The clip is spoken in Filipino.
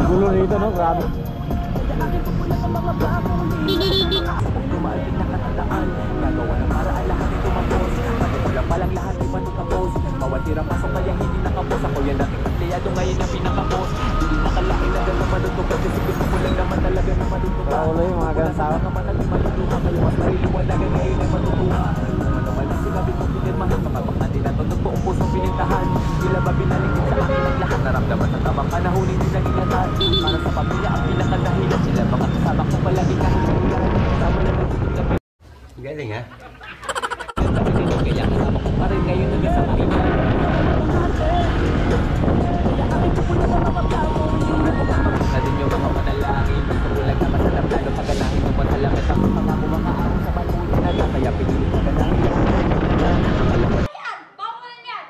Gulo rito, no? Grabe. Dumaan nakatataan, gagawa ng paraan lahat ay tumapos. Pagkakula pa lang lahat ay matutapos. Bawat tirang pasok kaya hindi nakapos. Ako yan ating empleyado ngayon ang pinakapos. Hindi nakalain na gano'n matutupad. Kasi gusto ko lang naman talaga na matutupad. Paulo yung mga ganun tao. Mga mataling matutuwa kayo mas maliliwanagan ngayon ay matutuwa. Ano man ang sinabi kong pinirmahan, kapag natin nato buong pusong pinintahan. Tila ba binaligid sa akin ang lahat. Naramdaman sa tamang panahon hindi nagingatan. Para sa pamilya ang pinakadahilan. Sila mga kasama ko palagi kahit ulan. Kasama na nagtutulog. Galing ha? Kaya kasama ko pa rin ngayon hanggang sa pamilya. Na din yung mga panalangin. Gusto ko lang naman sa tablado pagalahin mo matalang at ang mga mga araw sa pangunin na lang. Kaya pinilit ko ganahin. Bawal yan!